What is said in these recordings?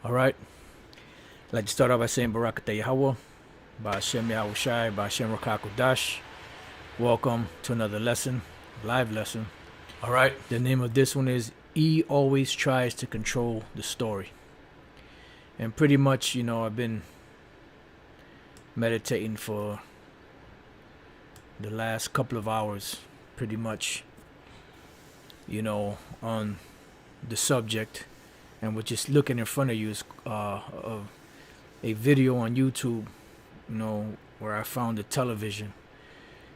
All right. I'd like to start off by saying Barakatah Yahweh, Ba'ashem Yahweh Shai, Ba'ashem Rakakudash. Welcome to another lesson, live lesson. All right. The name of this one is E Always Tries to Control the Story. And pretty much, I've been meditating for the last couple of hours, pretty much, on the subject. And we're just looking in front of you is of a video on YouTube, where I found the television.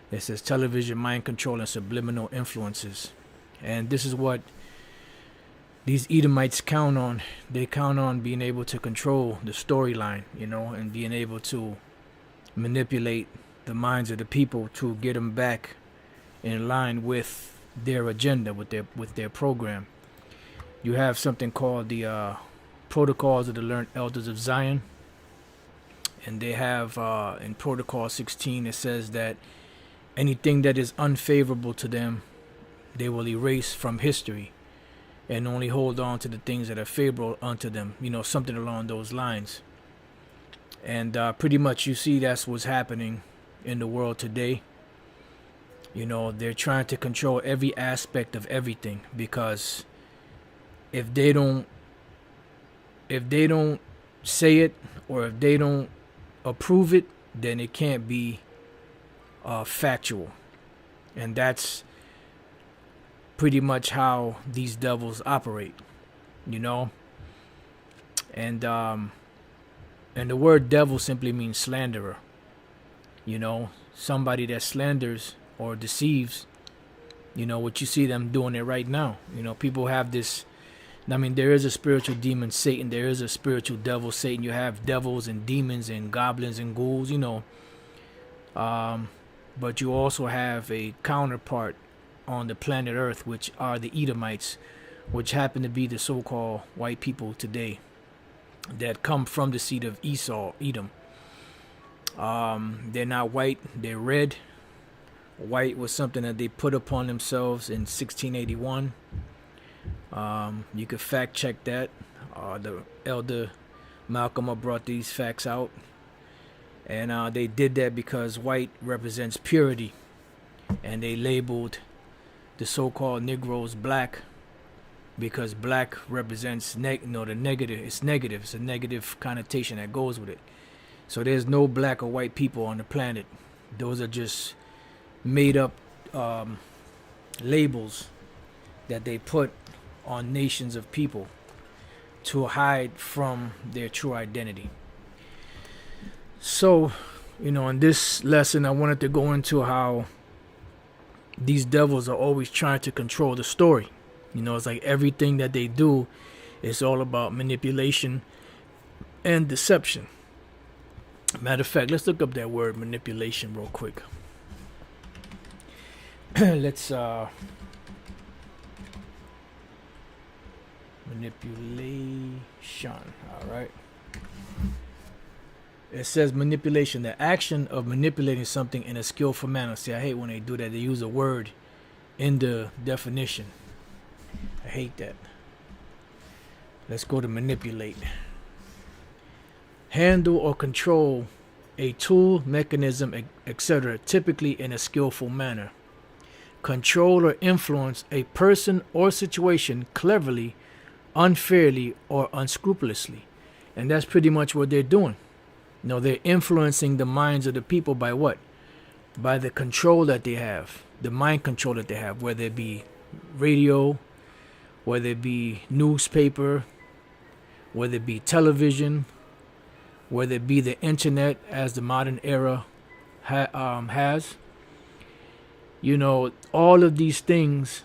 It says television, mind control, and subliminal influences. And this is what these Edomites count on. They count on being able to control the storyline, and being able to manipulate the minds of the people to get them back in line with their agenda, with their program. You have something called the Protocols of the Learned Elders of Zion. And they have, in Protocol 16, it says that anything that is unfavorable to them, they will erase from history and only hold on to the things that are favorable unto them, something along those lines. And pretty much you see that's what's happening in the world today. They're trying to control every aspect of everything, because if they don't say it, or if they don't approve it, then it can't be factual. And that's pretty much how these devils operate, and the word devil simply means slanderer. Somebody that slanders or deceives, what you see them doing it right now. People have this. There is a spiritual demon, Satan. There is a spiritual devil, Satan. You have devils and demons and goblins and ghouls, but you also have a counterpart on the planet Earth, which are the Edomites, which happen to be the so-called white people today that come from the seed of Esau, Edom. They're not white, they're red. White was something that they put upon themselves in 1681. You could fact check that. The elder Malcolm brought these facts out, and they did that because white represents purity, and they labeled the so-called Negroes black because black represents the negative. It's negative. It's a negative connotation that goes with it. So there's no black or white people on the planet. Those are just made up labels that they put on nations of people to hide from their true identity. So, in this lesson, I wanted to go into how these devils are always trying to control the story. It's like everything that they do is all about manipulation and deception. Matter of fact, let's look up that word manipulation real quick. Let's manipulation. All right. It says manipulation, the action of manipulating something in a skillful manner. See, I hate when they do that. They use a word in the definition. I hate that. Let's go to manipulate. Handle or control a tool, mechanism, etc., typically in a skillful manner. Control or influence a person or situation cleverly, unfairly, or unscrupulously. And that's pretty much what they're doing. They're influencing the minds of the people by what? By the control that they have, the mind control that they have, whether it be radio, whether it be newspaper, whether it be television, whether it be the internet as the modern era has. All of these things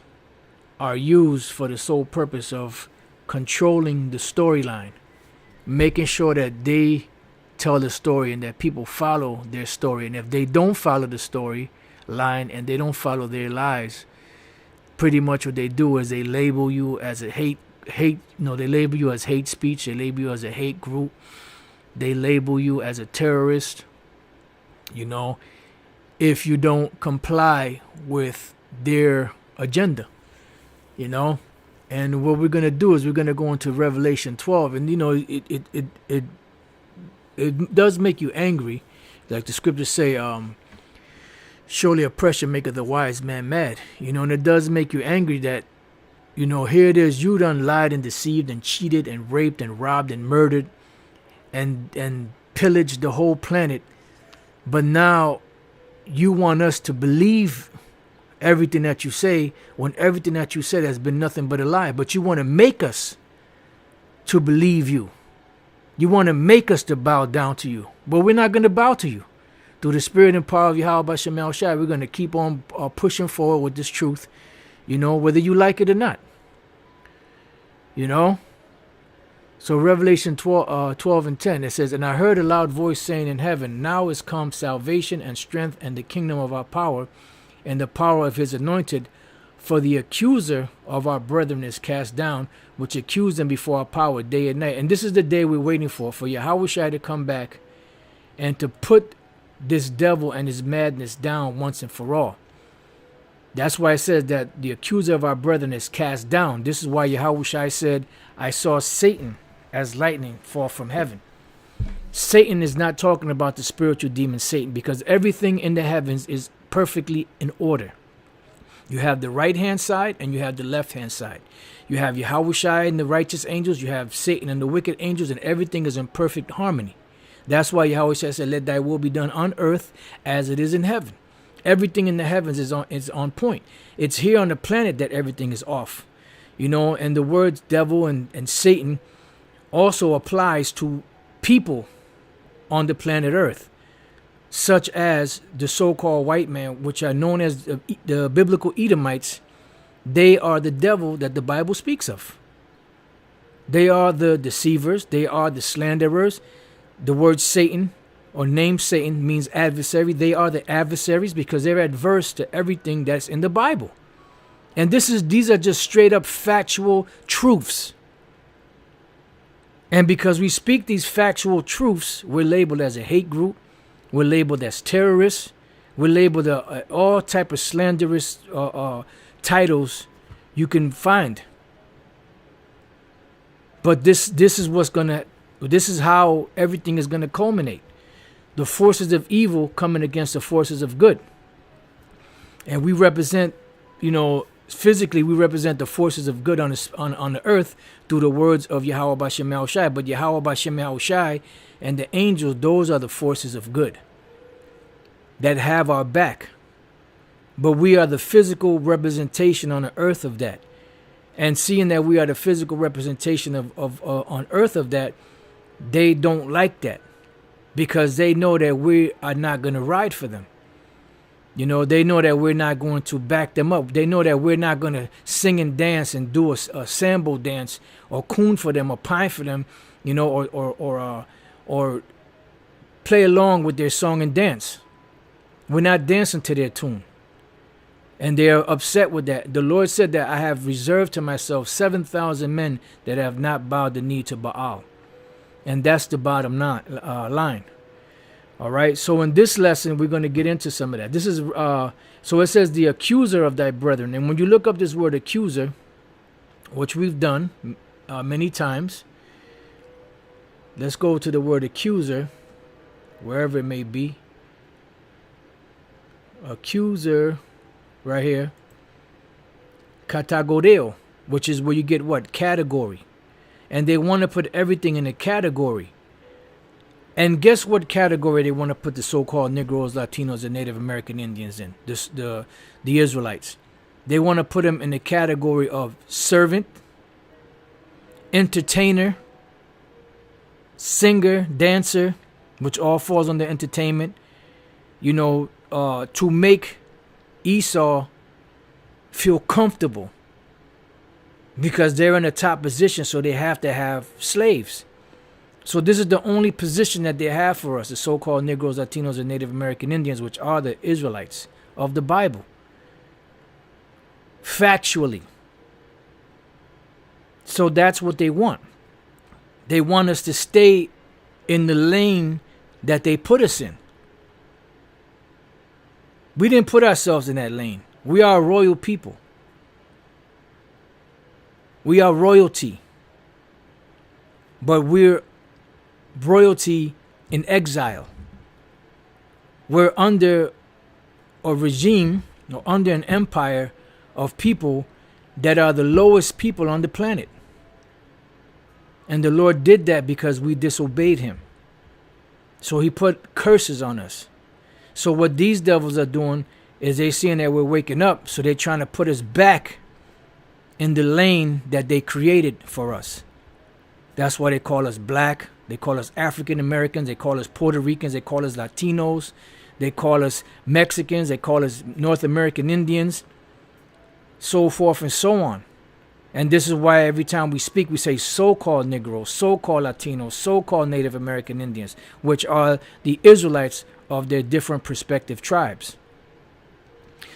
are used for the sole purpose of controlling the storyline, making sure that they tell the story and that people follow their story. And if they don't follow the story line and they don't follow their lies, pretty much what they do is they label you as a they label you as hate speech. They label you as a hate group. They label you as a terrorist. If you don't comply with their agenda, And what we're gonna do is we're gonna go into Revelation 12, and it does make you angry, like the scriptures say. Surely oppression maketh the wise man mad. And it does make you angry that, here it is, you done lied and deceived and cheated and raped and robbed and murdered and pillaged the whole planet. But now you want us to believe everything that you say, when everything that you said has been nothing but a lie. But you want to make us to believe you. You want to make us to bow down to you. But we're not going to bow to you. Through the spirit and power of Yahweh Shem El Shai, we're going to keep on pushing forward with this truth, whether you like it or not. So Revelation 12 and 10, it says, "And I heard a loud voice saying in heaven, now is come salvation and strength and the kingdom of our power and the power of his anointed. For the accuser of our brethren is cast down, which accused them before our power day and night." And this is the day we're waiting for Yahweh Shai to come back and to put this devil and his madness down once and for all. That's why it says that the accuser of our brethren is cast down. This is why Yahweh Shai said, "I saw Satan as lightning fall from heaven." Satan is not talking about the spiritual demon Satan, because everything in the heavens is perfectly in order. You have the right hand side and you have the left hand side. You have Yahweh Shai and the righteous angels. You have Satan and the wicked angels, and everything is in perfect harmony. That's why Yahweh said, "Let thy will be done on earth as it is in heaven." Everything in the heavens is on point. It's here on the planet that everything is off. And the words devil and Satan also applies to people on the planet Earth, such as the so-called white man, which are known as the biblical Edomites. They are the devil that the Bible speaks of. They are the deceivers. They are the slanderers. The word Satan, or name Satan, means adversary. They are the adversaries because they're adverse to everything that's in the Bible. And these are just straight up factual truths. And because we speak these factual truths, we're labeled as a hate group. We're labeled as terrorists. We're labeled all type of slanderous titles you can find. But this is how everything is going to culminate. The forces of evil coming against the forces of good. And we represent, physically we represent the forces of good on the earth through the words of Yahweh Bashem El Shai. But Yahweh Bashem El Shai and the angels, those are the forces of good that have our back. But we are the physical representation on the earth of that. And seeing that we are the physical representation of on earth of that, they don't like that, because they know that we are not going to ride for them. They know that we're not going to back them up. They know that we're not going to sing and dance and do a sambo dance or coon for them or pine for them, or play along with their song and dance. We're not dancing to their tune. And they are upset with that. The Lord said that I have reserved to myself 7,000 men that have not bowed the knee to Baal. And that's the bottom line. All right. So in this lesson, we're going to get into some of that. This is so it says the accuser of thy brethren. And when you look up this word accuser, which we've done many times, let's go to the word accuser, wherever it may be. Accuser, right here. Katagoreo, which is where you get what? Category. And they want to put everything in a category. And guess what category they want to put the so-called Negroes, Latinos, and Native American Indians in? The Israelites. They want to put them in the category of servant, entertainer, singer, dancer, which all falls under entertainment. To make Esau feel comfortable, because they're in a top position, so they have to have slaves. So this is the only position that they have for us, the so-called Negroes, Latinos, and Native American Indians, which are the Israelites of the Bible. Factually. So that's what they want. They want us to stay in the lane that they put us in. We didn't put ourselves in that lane. We are a royal people. We are royalty. But we're royalty in exile. We're under a regime or under an empire of people that are the lowest people on the planet. And the Lord did that because we disobeyed him. So he put curses on us. So what these devils are doing is they seeing that we're waking up. So they're trying to put us back in the lane that they created for us. That's why they call us black. They call us African Americans. They call us Puerto Ricans. They call us Latinos. They call us Mexicans. They call us North American Indians. So forth and so on. And this is why every time we speak, we say so-called Negroes, so-called Latinos, so-called Native American Indians, which are the Israelites of their different prospective tribes.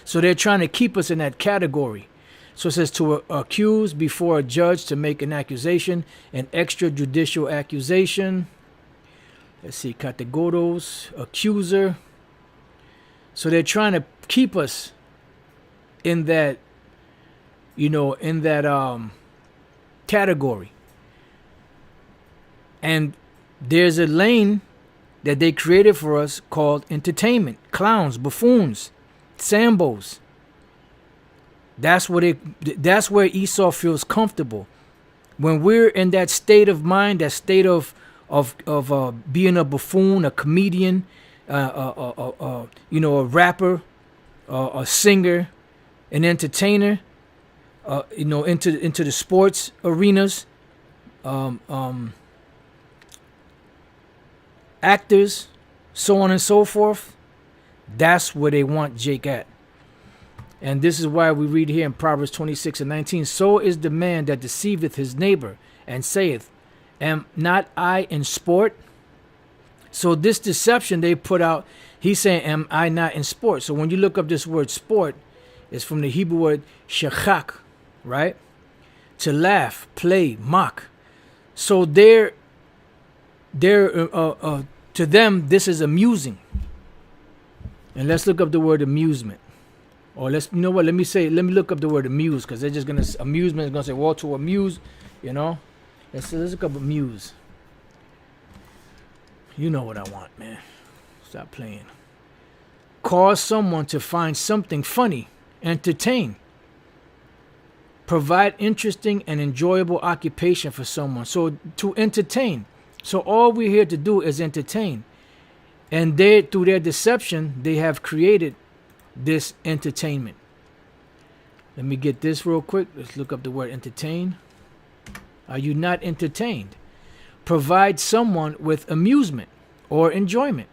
So they're trying to keep us in that category. So it says to accuse before a judge, to make an accusation, an extrajudicial accusation. Let's see, categoros, accuser. So they're trying to keep us in that, in that category. And there's a lane that they created for us called entertainment, clowns, buffoons, sambos. That's where Esau feels comfortable. When we're in that state of mind, that state of being a buffoon, a comedian, a rapper, a singer, an entertainer, into the sports arenas, actors, so on and so forth. That's where they want Jake at. And this is why we read here in Proverbs 26:19, so is the man that deceiveth his neighbor and saith, am not I in sport? So this deception they put out, he's saying, am I not in sport? So when you look up this word sport, it's from the Hebrew word shachak, right? To laugh, play, mock. So to them, this is amusing. And let's look up the word amusement. Or let me look up the word amuse, because they're just amusement is gonna say, well, to amuse, Let's look up amuse. You know what I want, man. Stop playing. Cause someone to find something funny, entertain. Provide interesting and enjoyable occupation for someone. So to entertain. So all we're here to do is entertain. And through their deception, they have created this entertainment. Let me get this real quick. Let's look up the word entertain. Are you not entertained? Provide someone with amusement or enjoyment.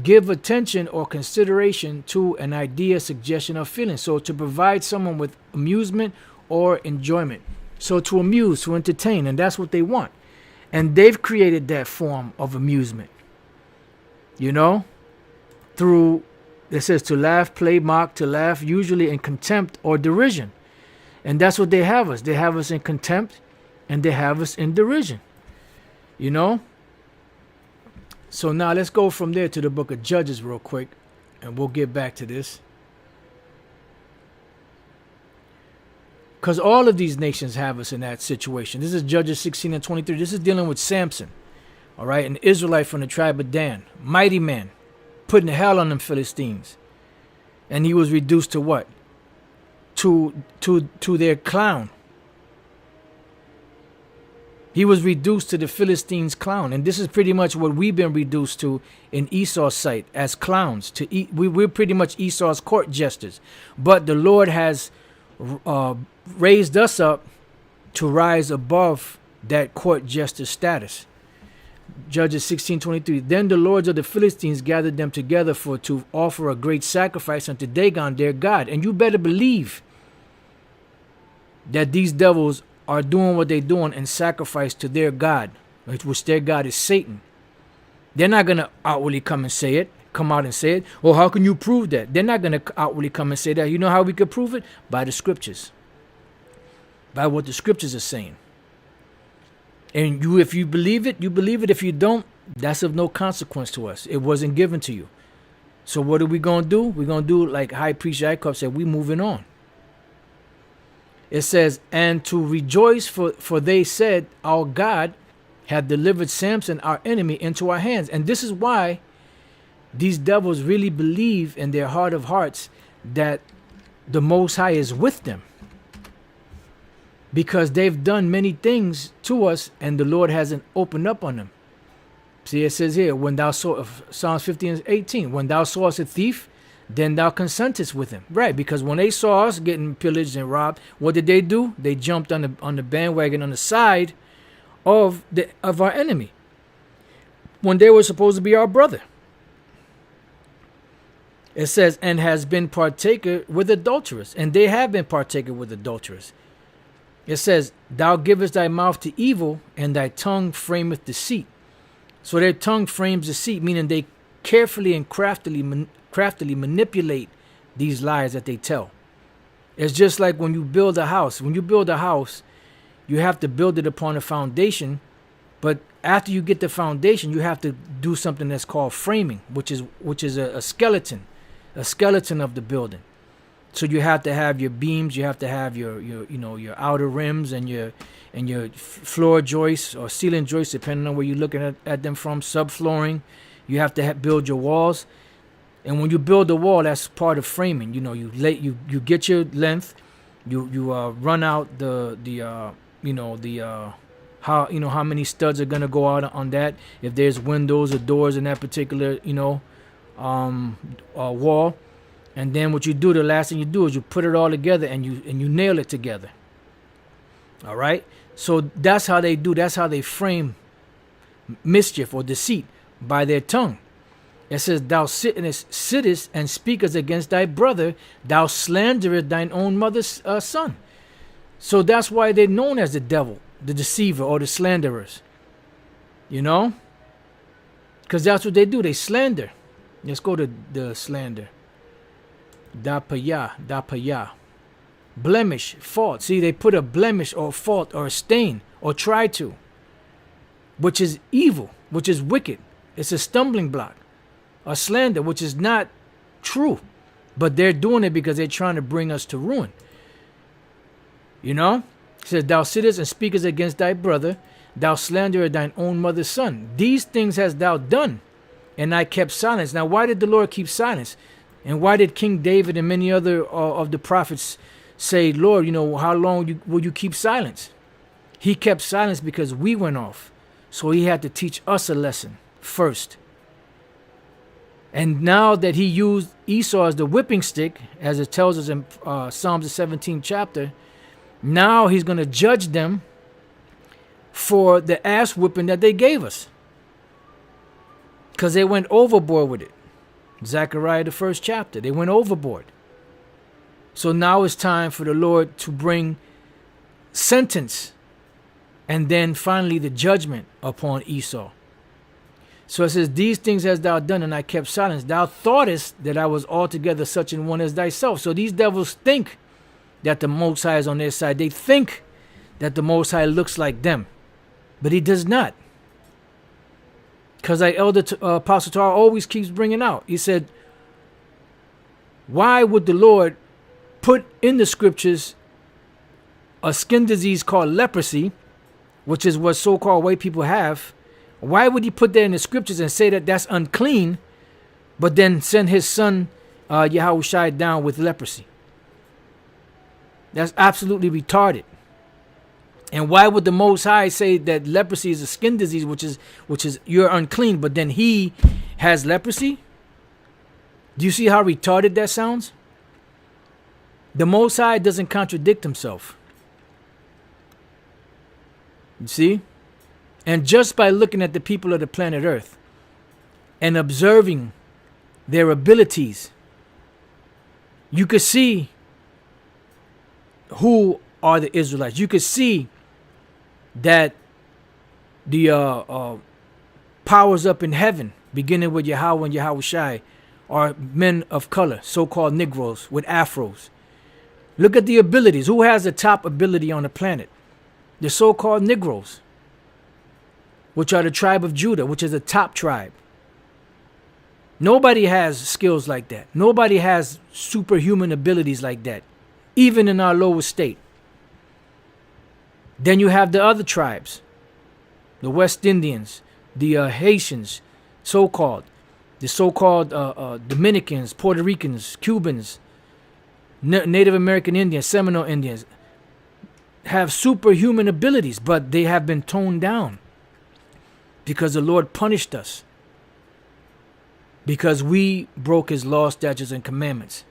Give attention or consideration to an idea, suggestion, or feeling. So to provide someone with amusement or enjoyment. So to amuse, to entertain, and that's what they want. And they've created that form of amusement. Through, it says to laugh, play, mock, to laugh, usually in contempt or derision. And that's what they have us. They have us in contempt and they have us in derision. So now let's go from there to the book of Judges real quick, and we'll get back to this. Because all of these nations have us in that situation. This is Judges 16:23. This is dealing with Samson, all right, an Israelite from the tribe of Dan, mighty man, putting hell on them Philistines. And he was reduced to what? To their clown. He was reduced to the Philistines' clown. And this is pretty much what we've been reduced to in Esau's sight, as clowns. We're pretty much Esau's court jesters. But the Lord has raised us up to rise above that court jester status. Judges 16:23. Then the lords of the Philistines gathered them together to offer a great sacrifice unto Dagon their god. And you better believe that these devils are doing what they're doing and sacrifice to their god, which their god is Satan. They're not going to outwardly come out and say it. Well, how can you prove that? They're not going to outwardly come and say that. You know how we could prove it? By the scriptures. By what the scriptures are saying. And if you believe it, you believe it. If you don't, that's of no consequence to us. It wasn't given to you. So what are we going to do? We're going to do like High Priest Jacob said, we're moving on. It says, and to rejoice, for they said, our God had delivered Samson, our enemy, into our hands. And this is why these devils really believe in their heart of hearts that the Most High is with them, because they've done many things to us and the Lord hasn't opened up on them. See, it says here, when thou saw, Psalms 15:18, when thou sawest a thief, then thou consentest with him. Right, because when they saw us getting pillaged and robbed, what did they do? They jumped on the bandwagon on the side of our enemy, when they were supposed to be our brother. It says, and has been partaker with adulterers, and they have been partaker with adulterers. It says, thou givest thy mouth to evil, and thy tongue frameth deceit. So their tongue frames deceit, meaning they carefully and craftily manipulate these lies that they tell. It's just like when you build a house. When you build a house, you have to build it upon a foundation. But after you get the foundation, you have to do something that's called framing, which is a skeleton of the building. So you have to have your beams, you have to have your outer rims and your floor joists or ceiling joists, depending on where you're looking at them from. Subflooring, you have to build your walls. And when you build a wall, that's part of framing. You get your length, you run out how many studs are gonna go out on that. If there's windows or doors in that particular wall. And then what you do, the last thing you do is you put it all together and you nail it together. All right. So that's how they do. That's how they frame mischief or deceit, by their tongue. It says, thou sittest and speakest against thy brother, thou slanderest thine own mother's son. So that's why they're known as the devil, the deceiver, or the slanderers. Because that's what they do. They slander. Let's go to the slander. Da-pa-ya. Blemish, fault. See, they put a blemish or fault or a stain, or try to, which is evil, which is wicked. It's a stumbling block. A slander, which is not true, but they're doing it because they're trying to bring us to ruin. It says, thou sittest and speakest against thy brother, thou slanderest thine own mother's son. These things hast thou done, and I kept silence. Now, why did the Lord keep silence? And why did King David and many other of the prophets say, Lord, how long will you keep silence? He kept silence because we went off. So he had to teach us a lesson first. And now that he used Esau as the whipping stick, as it tells us in Psalms the 17th chapter, now he's going to judge them for the ass whipping that they gave us, because they went overboard with it. Zechariah, the 1st chapter, they went overboard. So now it's time for the Lord to bring sentence and then finally the judgment upon Esau. So it says, these things hast thou done, and I kept silence. Thou thoughtest that I was altogether such an one as thyself. So these devils think that the Most High is on their side. They think that the Most High looks like them, but he does not. Because Apostle Torah always keeps bringing out. He said, why would the Lord put in the scriptures a skin disease called leprosy, which is what so-called white people have? Why would he put that in the scriptures and say that that's unclean, but then send his son Yahushua down with leprosy? That's absolutely retarded. And why would the Most High say that leprosy is a skin disease, which is you're unclean, but then he has leprosy? Do you see how retarded that sounds? The Most High doesn't contradict himself. You see? And just by looking at the people of the planet Earth and observing their abilities, you could see who are the Israelites. You could see that the powers up in heaven, beginning with Yahweh and Yahushai, are men of color, so-called Negroes with afros. Look at the abilities. Who has the top ability on the planet? The so-called Negroes, which are the tribe of Judah, which is the top tribe. Nobody has skills like that. Nobody has superhuman abilities like that, even in our lowest state. Then you have the other tribes, the West Indians, the Haitians, so-called, the so-called Dominicans, Puerto Ricans, Cubans, Native American Indians, Seminole Indians, have superhuman abilities, but they have been toned down because the Lord punished us because we broke his law, statutes, and commandments.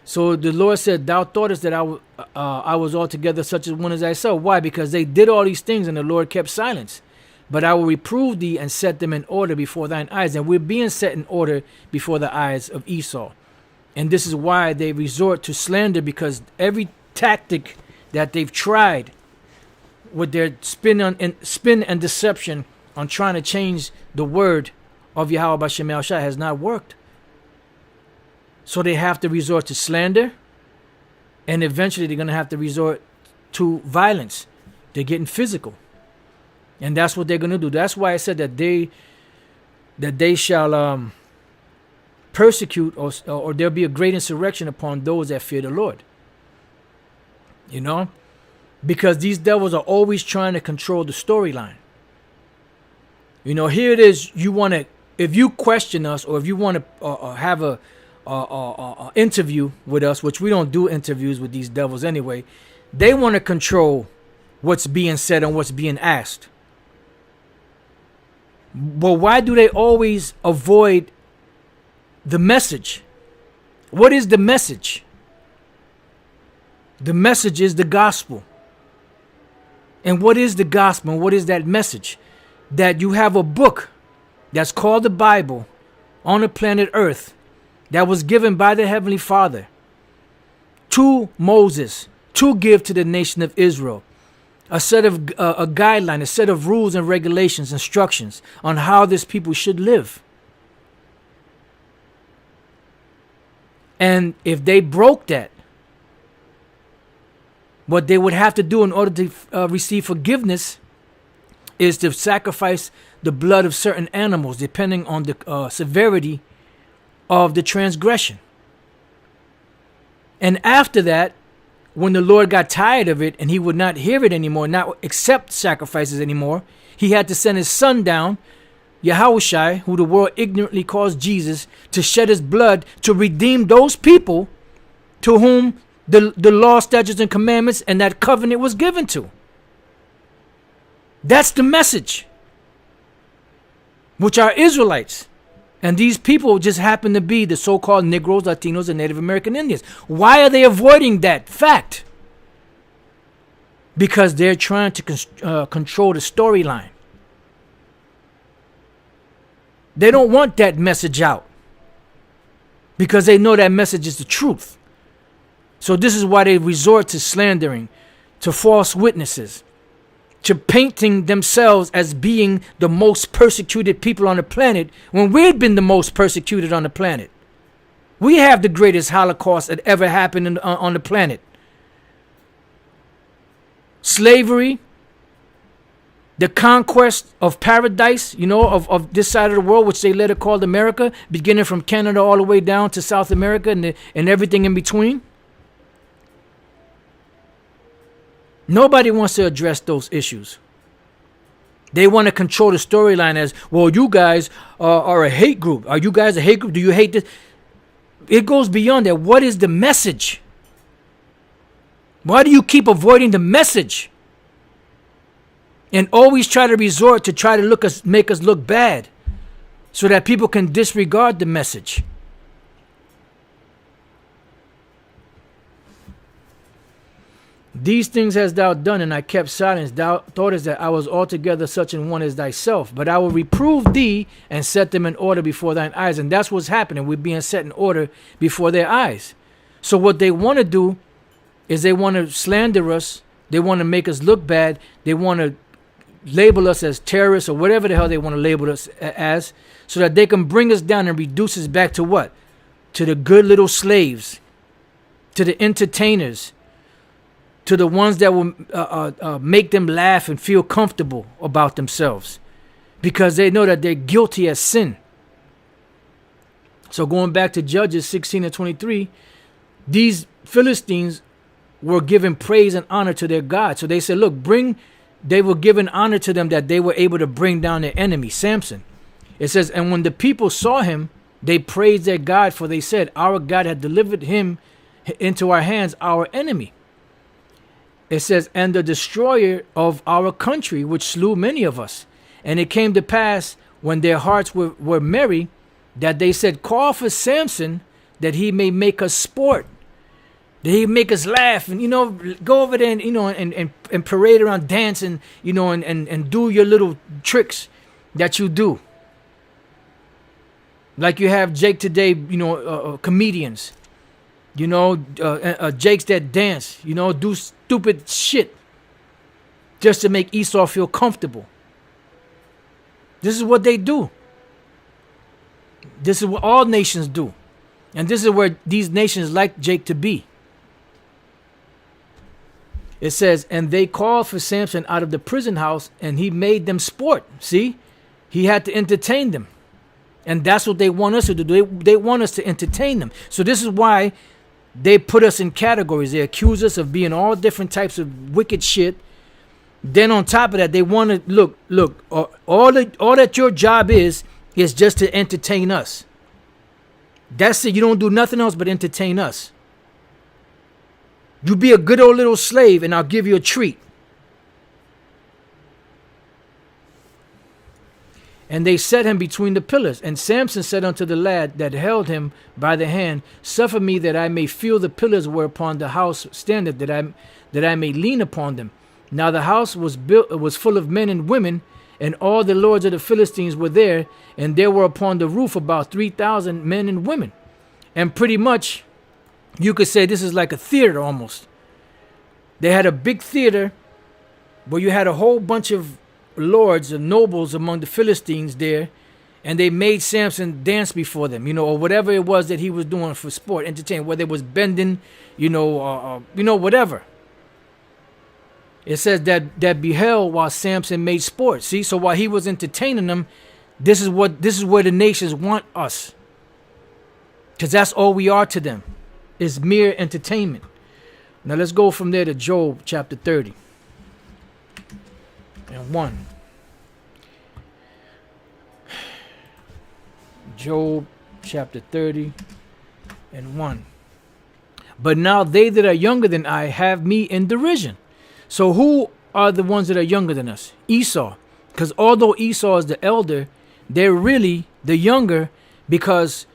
So the Lord said, thou thoughtest that I was altogether such as one as thyself. Why? Because they did all these things and the Lord kept silence. But I will reprove thee and set them in order before thine eyes. And we're being set in order before the eyes of Esau. And this is why they resort to slander, because every tactic that they've tried with their spin and deception on trying to change the word of Yahweh B'Shem Yahushua has not worked. So they have to resort to slander, and eventually they're going to have to resort to violence. They're getting physical. And that's what they're going to do. That's why I said that they shall persecute, or there'll be a great insurrection upon those that fear the Lord. You know? Because these devils are always trying to control the storyline. You know, here it is. You want to, if you question us, or if you want to have a interview with us, which we don't do interviews with these devils anyway, they want to control what's being said and what's being asked. But why do they always avoid the message? What is the message? The message is the gospel. And what is the gospel? And what is that message? That you have a book that's called the Bible on the planet Earth that was given by the Heavenly Father to Moses to give to the nation of Israel. A set of a guideline, a set of rules and regulations, instructions on how this people should live. And if they broke that, what they would have to do in order to receive forgiveness is to sacrifice the blood of certain animals, depending on the severity of the transgression. And after that, when the Lord got tired of it and he would not hear it anymore, not accept sacrifices anymore, he had to send his son down, Yahushua, who the world ignorantly calls Jesus, to shed his blood to redeem those people to whom the law, statutes, and commandments and that covenant was given to. That's the message, which are Israelites. And these people just happen to be the so-called Negroes, Latinos, and Native American Indians. Why are they avoiding that fact? Because they're trying to control the storyline. They don't want that message out because they know that message is the truth. So this is why they resort to slandering, to false witnesses, to painting themselves as being the most persecuted people on the planet when we've been the most persecuted on the planet. We have the greatest Holocaust that ever happened on the planet. Slavery, the conquest of paradise, you know, of this side of the world, which they later called America, beginning from Canada all the way down to South America and everything in between. Nobody wants to address those issues. They want to control the storyline as, well, you guys are a hate group. Are you guys a hate group? Do you hate this? It goes beyond that. What is the message? Why do you keep avoiding the message? And always try to resort to try to make us look bad so that people can disregard the message. These things hast thou done, and I kept silence. Thou thoughtest that I was altogether such an one as thyself. But I will reprove thee and set them in order before thine eyes. And that's what's happening. We're being set in order before their eyes. So what they want to do is they want to slander us. They want to make us look bad. They want to label us as terrorists or whatever the hell they want to label us as, so that they can bring us down and reduce us back to what? To the good little slaves, to the entertainers, to the ones that will make them laugh and feel comfortable about themselves because they know that they're guilty as sin. So going back to Judges 16 and 23, these Philistines were giving praise and honor to their God. So they said, look, they were giving honor to them that they were able to bring down their enemy, Samson. It says, and when the people saw him, they praised their God, for they said, our God had delivered him into our hands, our enemy. It says, and the destroyer of our country, which slew many of us. And it came to pass, when their hearts were merry, that they said, call for Samson, that he may make us sport, that he make us laugh, and, go over there and, and parade around, dance, and, and do your little tricks that you do. Like you have Jake today, comedians, Jakes that dance, do stupid shit just to make Esau feel comfortable. This is what they do. This is what all nations do. And this is where these nations like Jake to be. It says, and they called for Samson out of the prison house, and he made them sport. See, he had to entertain them. And that's what they want us to do. They want us to entertain them. So this is why they put us in categories. They accuse us of being all different types of wicked shit. Then on top of that, they want to look. All that your job is just to entertain us. That's it. You don't do nothing else but entertain us. You be a good old little slave, and I'll give you a treat. And they set him between the pillars. And Samson said unto the lad that held him by the hand, suffer me that I may feel the pillars whereupon the house standeth, that I may lean upon them. Now the house was full of men and women, and all the lords of the Philistines were there, and there were upon the roof about 3,000 men and women. And pretty much, you could say this is like a theater almost. They had a big theater where you had a whole bunch of lords and nobles among the Philistines there, and they made Samson dance before them, or whatever it was that he was doing for sport, entertainment, whether it was bending, whatever. It says that beheld while Samson made sport. See, so while he was entertaining them, this is where the nations want us, because that's all we are to them, is mere entertainment. Now let's go from there to Job chapter 30 and 1. Job chapter 30 and 1. But now they that are younger than I have me in derision. So who are the ones that are younger than us? Esau. Because although Esau is the elder, they're really the younger, because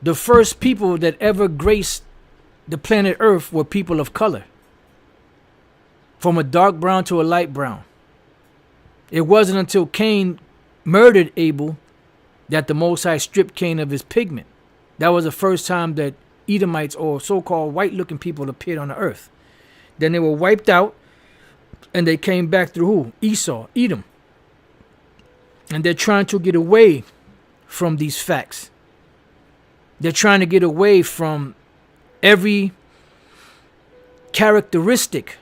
the first people that ever graced the planet Earth were people of color. From a dark brown to a light brown. It wasn't until Cain murdered Abel that the Most High stripped Cain of his pigment. That was the first time that Edomites, or so-called white-looking people, appeared on the earth. Then they were wiped out, and they came back through who? Esau, Edom. And they're trying to get away from these facts. They're trying to get away from every characteristic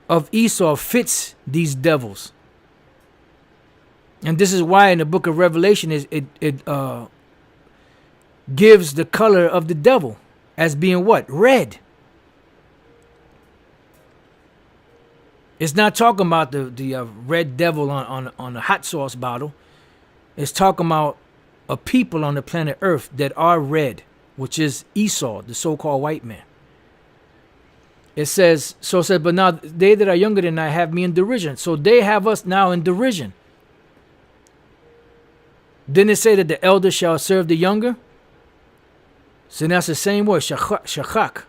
of Esau fits these devils. And this is why in the book of Revelation it gives the color of the devil as being what? Red. It's not talking about the red devil on a hot sauce bottle. It's talking about a people on the planet Earth that are red, which is Esau, the so-called white man. It says, but now they that are younger than I have me in derision. So they have us now in derision. Didn't it say that the elder shall serve the younger? So that's the same word, shachak.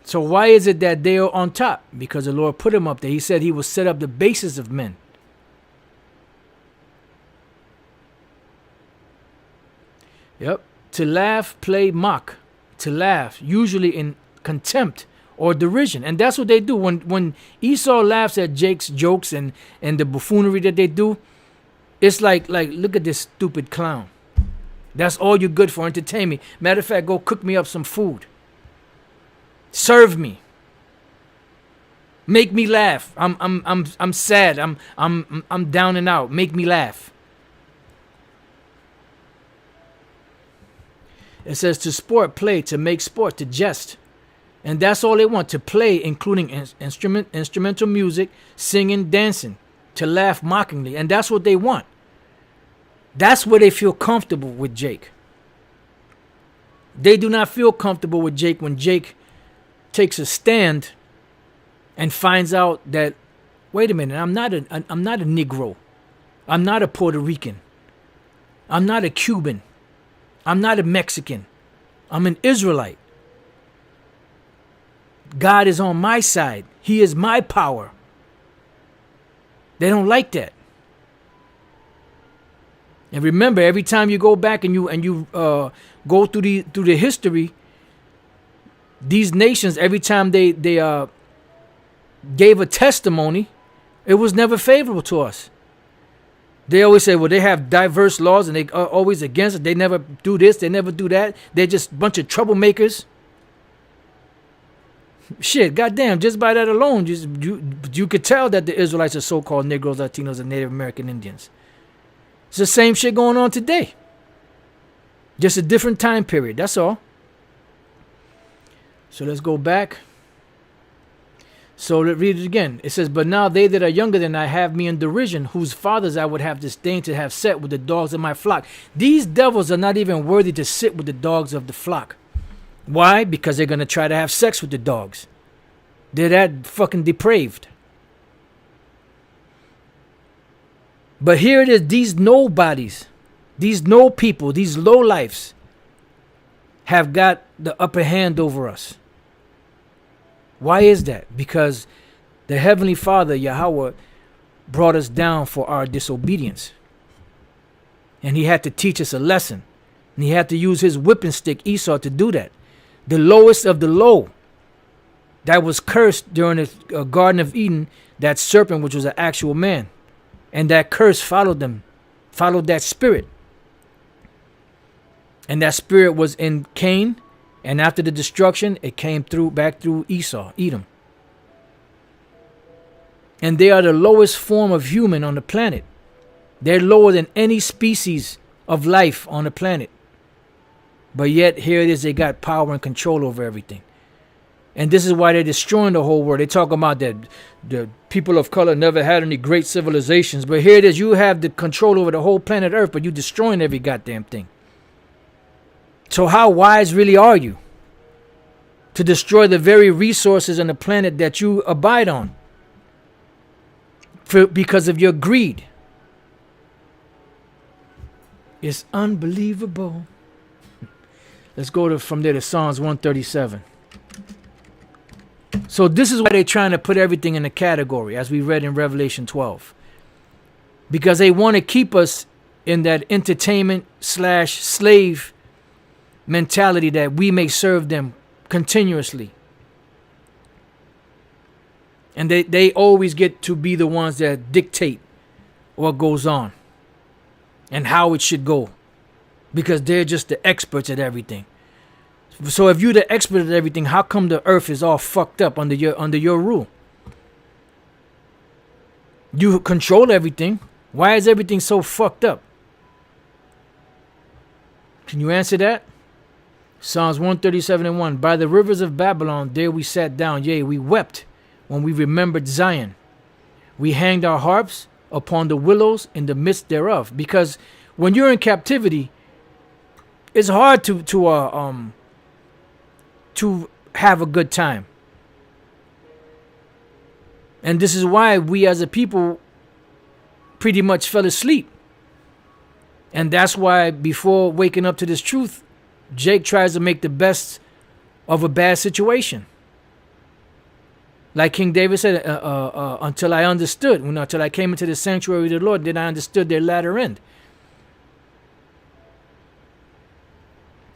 So why is it that they are on top? Because the Lord put him up there. He said he will set up the basis of men. Yep. To laugh, play, mock. To laugh, usually in contempt or derision. And that's what they do. When Esau laughs at Jake's jokes and the buffoonery that they do, it's like, look at this stupid clown. That's all you're good for, entertain me. Matter of fact, go cook me up some food. Serve me. Make me laugh. I'm sad. I'm down and out. Make me laugh. It says to sport, play, to make sport, to jest. And that's all they want, to play, including instrumental music, singing, dancing, to laugh mockingly. And that's what they want. That's where they feel comfortable with Jake. They do not feel comfortable with Jake when Jake takes a stand and finds out that, wait a minute, I'm not a Negro. I'm not a Puerto Rican. I'm not a Cuban. I'm not a Mexican. I'm an Israelite. God is on my side. He is my power. They don't like that. And remember, every time you go back and you go through the history, these nations, every time they gave a testimony, it was never favorable to us. They always say, well, they have diverse laws and they are always against it. They never do this, they never do that. They're just a bunch of troublemakers. Shit, goddamn, just by that alone, you could tell that the Israelites are so-called Negroes, Latinos, and Native American Indians. It's the same shit going on today. Just a different time period, that's all. So let's go back. So let's read it again. It says, but now they that are younger than I have me in derision, whose fathers I would have disdained to have set with the dogs of my flock. These devils are not even worthy to sit with the dogs of the flock. Why? Because they're going to try to have sex with the dogs. They're that fucking depraved. But here it is, these nobodies, these no people, these low lifes have got the upper hand over us. Why is that? Because the Heavenly Father, Yahweh, brought us down for our disobedience. And he had to teach us a lesson. And he had to use his whipping stick, Esau, to do that. The lowest of the low, that was cursed during the Garden of Eden, that serpent, which was an actual man. And that curse followed them, followed that spirit. And that spirit was in Cain. And after the destruction, it came back through Esau, Edom. And they are the lowest form of human on the planet. They're lower than any species of life on the planet. But yet, here it is, they got power and control over everything. And this is why they're destroying the whole world. They talk about that the people of color never had any great civilizations. But here it is, you have the control over the whole planet Earth, but you're destroying every goddamn thing. So how wise really are you to destroy the very resources on the planet that you abide on because of your greed? It's unbelievable. Let's go from there to Psalms 137. So this is why they're trying to put everything in a category, as we read in Revelation 12. Because they want to keep us in that entertainment/slave mentality that we may serve them continuously. And they always get to be the ones that dictate what goes on and how it should go. Because they're just the experts at everything. So if you're the expert at everything, how come the earth is all fucked up under your rule? You control everything. Why is everything so fucked up? Can you answer that? Psalms 137:1. By the rivers of Babylon, there we sat down. Yea, we wept when we remembered Zion. We hanged our harps upon the willows in the midst thereof. Because when you're in captivity, it's hard to have a good time. And this is why we as a people pretty much fell asleep. And that's why before waking up to this truth, Jake tries to make the best of a bad situation. Like King David said, until I understood, until I came into the sanctuary of the Lord, then I understood their latter end.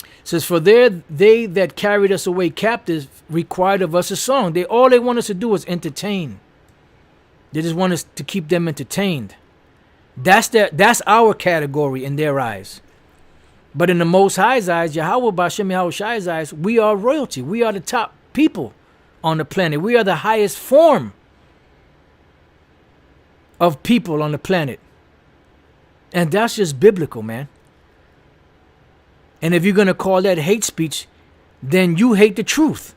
It says, for they that carried us away captives required of us a song. All they want us to do is entertain. They just want us to keep them entertained. That's our category in their eyes. But in the Most High's eyes, Yahweh Bashem Yahweh Shai's eyes, we are royalty. We are the top people on the planet. We are the highest form of people on the planet. And that's just biblical, man. And if you're going to call that hate speech, then you hate the truth.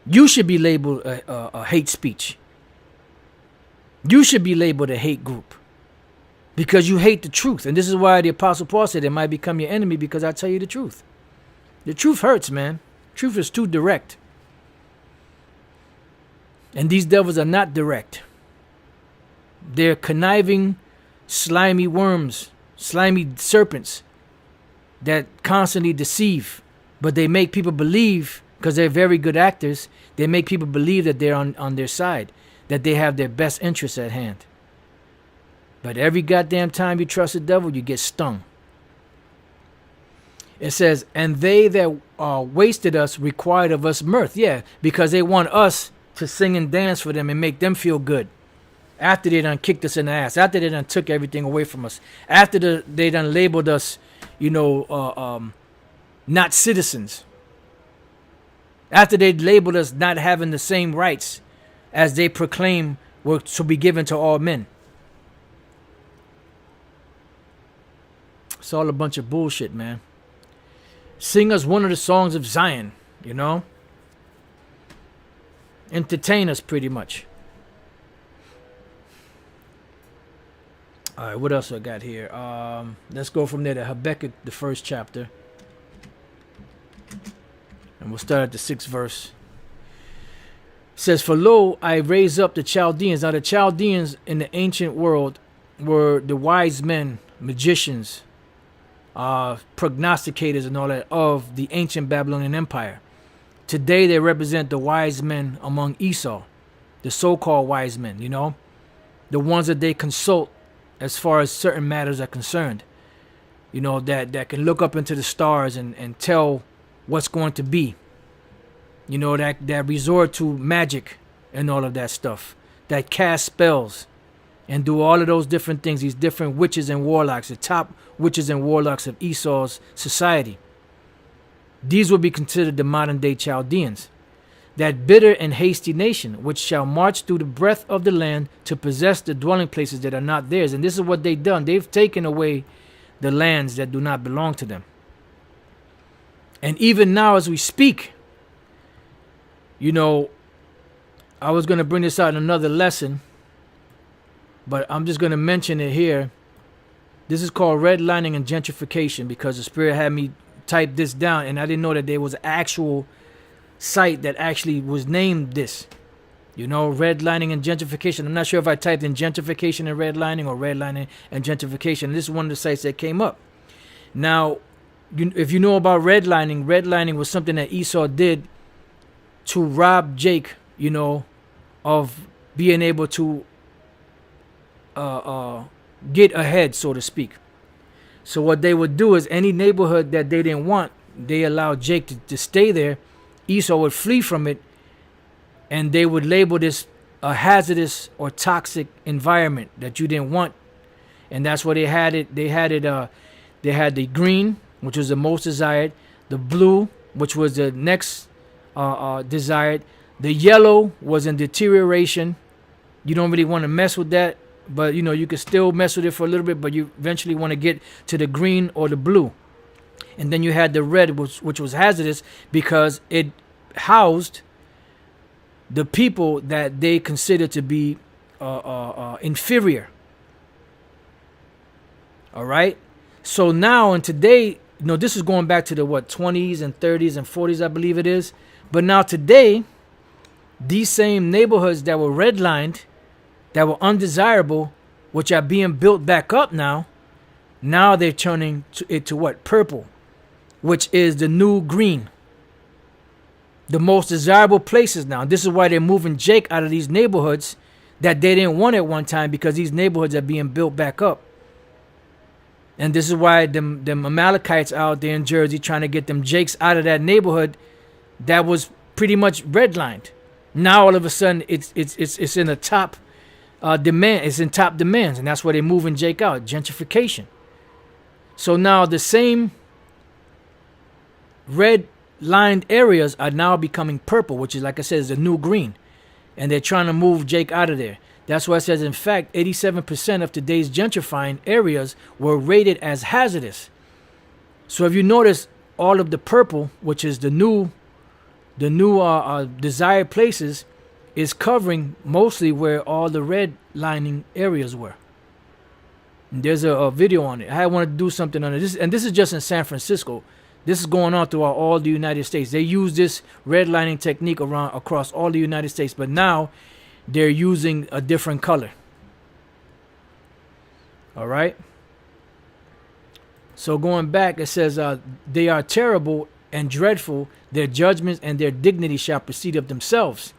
You should be labeled a hate speech. You should be labeled a hate group because you hate the truth. And this is why the Apostle Paul said it might become your enemy because I tell you the truth. The truth hurts, man. Truth is too direct. And these devils are not direct. They're conniving, slimy worms, slimy serpents that constantly deceive. But they make people believe, because they're very good actors, they make people believe that they're on their side, that they have their best interests at hand. But every goddamn time you trust the devil, you get stung. It says, and they that wasted us required of us mirth. Yeah, because they want us to sing and dance for them and make them feel good. After they done kicked us in the ass. After they done took everything away from us. After they done labeled us, not citizens. After they labeled us not having the same rights as they proclaim were to be given to all men. It's all a bunch of bullshit, man. Sing us one of the songs of Zion, Entertain us pretty much. All right, what else I got here? Let's go from there to Habakkuk, the 1st chapter. And we'll start at the 6th verse. It says, for lo, I raise up the Chaldeans. Now the Chaldeans in the ancient world were the wise men, magicians, prognosticators and all that of the ancient Babylonian Empire. Today they represent the wise men among Esau, the so-called wise men, the ones that they consult as far as certain matters are concerned, that can look up into the stars and tell what's going to be, that resort to magic and all of that stuff, that cast spells and do all of those different things, these different witches and warlocks, the top witches and warlocks of Esau's society. These will be considered the modern day Chaldeans, that bitter and hasty nation, which shall march through the breadth of the land to possess the dwelling places that are not theirs. And this is what they've done. They've taken away the lands that do not belong to them. And even now as we speak, I was going to bring this out in another lesson, but I'm just going to mention it here. This is called redlining and gentrification because the Spirit had me type this down, and I didn't know that there was an actual site that actually was named this. Redlining and gentrification. I'm not sure if I typed in gentrification and redlining or redlining and gentrification. This is one of the sites that came up. Now, if you know about redlining was something that Esau did to rob Jake, of being able to get ahead, so to speak. So what they would do is any neighborhood that they didn't want, they allowed Jake to stay there. Esau would flee from it, and they would label this a hazardous or toxic environment that you didn't want. And that's why they had it. They had the green, which was the most desired, the blue, which was the next desired. The yellow was in deterioration. You don't really want to mess with that, but you can still mess with it for a little bit, but you eventually want to get to the green or the blue. And then you had the red, which was hazardous because it housed the people that they considered to be inferior. All right. So now and today, this is going back to the 20s and 30s and 40s, I believe it is. But now today, these same neighborhoods that were redlined, that were undesirable, which are being built back up now they're turning it to what? Purple, which is the new green. The most desirable places now. This is why they're moving Jake out of these neighborhoods that they didn't want at one time, because these neighborhoods are being built back up. And this is why them Amalekites out there in Jersey trying to get them Jakes out of that neighborhood that was pretty much redlined. Now all of a sudden it's in a top demand. It's in top demands, and that's why they're moving Jake out. Gentrification. So now the same red lined areas are now becoming purple, which is, like I said, is the new green. And they're trying to move Jake out of there. That's why it says, in fact, 87% of today's gentrifying areas were rated as hazardous. So if you notice, all of the purple, which is the new the new desired places is covering mostly where all the red lining areas were. And there's a video on it. I wanted to do something on it. This is just in San Francisco. This is going on throughout all the United States. They use this redlining technique across all the United States, but now they're using a different color. All right. So going back, it says, they are terrible and dreadful. Their judgments and their dignity shall proceed of themselves.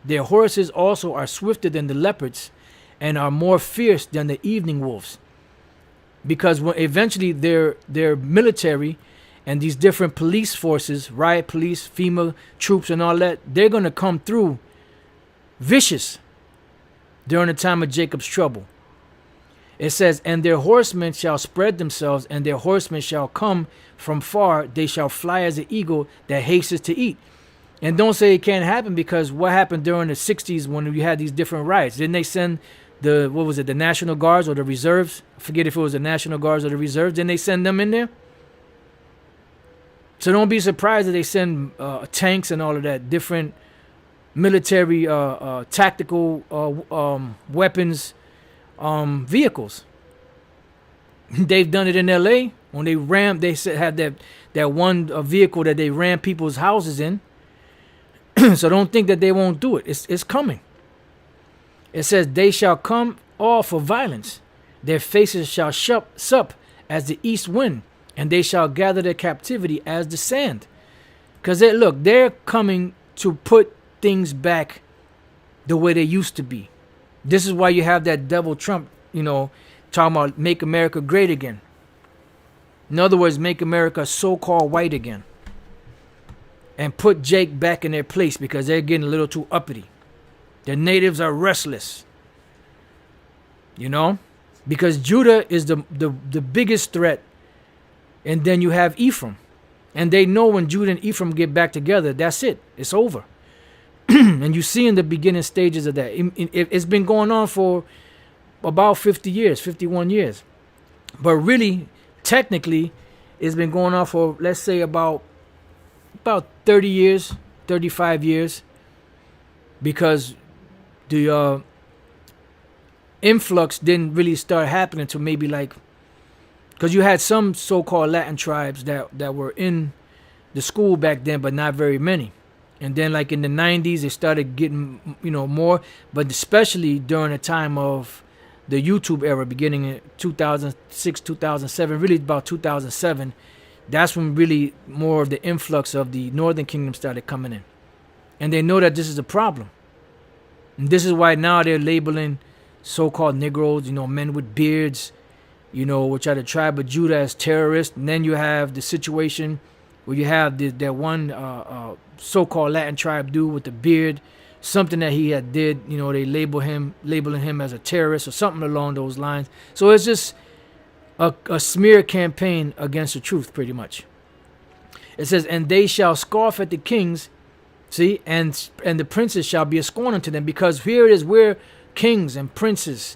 Their horses also are swifter than the leopards and are more fierce than the evening wolves. Because when eventually their military and these different police forces, riot police, FEMA troops and all that, they're going to come through vicious during the time of Jacob's trouble. It says, and their horsemen shall spread themselves, and their horsemen shall come from far. They shall fly as an eagle that hastens to eat. And don't say it can't happen, because what happened during the 60s when you had these different riots? Didn't they send the National Guards or the reserves? I forget if it was the National Guards or the reserves. Didn't they send them in there? So don't be surprised that they send tanks and all of that, different military tactical weapons vehicles. They've done it in LA when they rammed. They had that one vehicle that they rammed people's houses in. So don't think that they won't do it. It's coming. It says, they shall come all for violence. Their faces shall sup as the east wind, and they shall gather their captivity as the sand. Because they're coming to put things back the way they used to be. This is why you have that devil Trump, talking about make America great again. In other words, make America so-called white again. And put Jake back in their place, because they're getting a little too uppity. The natives are restless. Because Judah is the biggest threat. And then you have Ephraim. And they know when Judah and Ephraim get back together, that's it. It's over. And you see in the beginning stages of that. It's been going on for about 50 years, 51 years. But really, technically, it's been going on for, let's say, about 30 years, 35 years. Because the influx didn't really start happening until maybe because you had some so-called Latin tribes that were in the school back then, but not very many. And then in the 90s, they started getting, more. But especially during the time of the YouTube era, beginning in 2006, 2007, really about 2007, that's when really more of the influx of the Northern Kingdom started coming in. And they know that this is a problem. And this is why now they're labeling so-called Negroes, men with beards, which are the tribe of Judah, as terrorists. And then you have the situation where you have that one so-called Latin tribe dude with the beard, something that he had did, they labeling him as a terrorist or something along those lines. So it's just a smear campaign against the truth, pretty much. It says, and they shall scoff at the kings, see, and the princes shall be a scorn unto them, because here it is, we're kings and princes,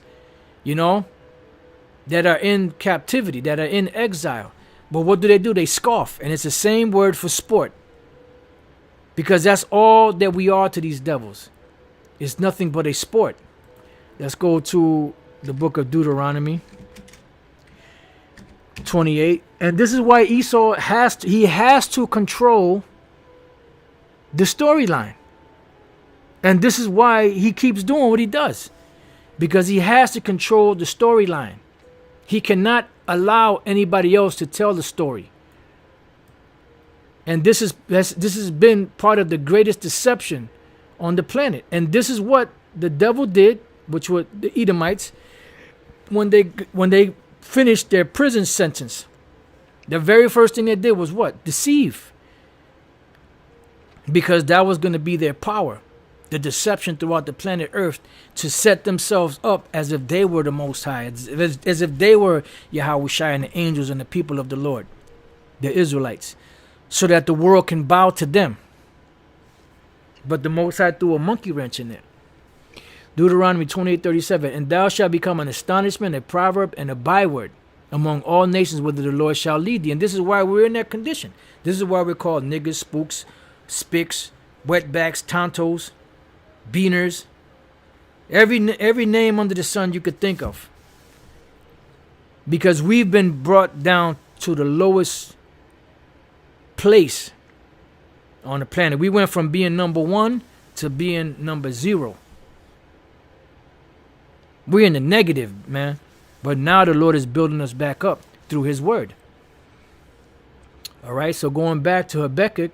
that are in captivity, that are in exile. But what do? They scoff. And it's the same word for sport. Because that's all that we are to these devils. It's nothing but a sport. Let's go to the book of Deuteronomy 28. And this is why Esau has to control the storyline. And this is why he keeps doing what he does. Because he has to control the storyline. He cannot allow anybody else to tell the story. And this has been part of the greatest deception on the planet. And this is what the devil did, which were the Edomites, when they finished their prison sentence. The very first thing they did was what? Deceive. Because that was going to be their power. The deception throughout the planet Earth, to set themselves up as if they were the Most High, as if they were Yahweh Shai and the angels and the people of the Lord, the Israelites, so that the world can bow to them. But the Most High threw a monkey wrench in there. Deuteronomy 28:37, and thou shalt become an astonishment, a proverb, and a byword among all nations, whither the Lord shall lead thee. And this is why we're in that condition. This is why we're called niggas, spooks, spics, wetbacks, tontos, beaners, every name under the sun you could think of. Because we've been brought down to the lowest place on the planet. We went from being number 1 to being number 0. We're in the negative, man. But now the Lord is building us back up through his word. All right, so going back to Habakkuk,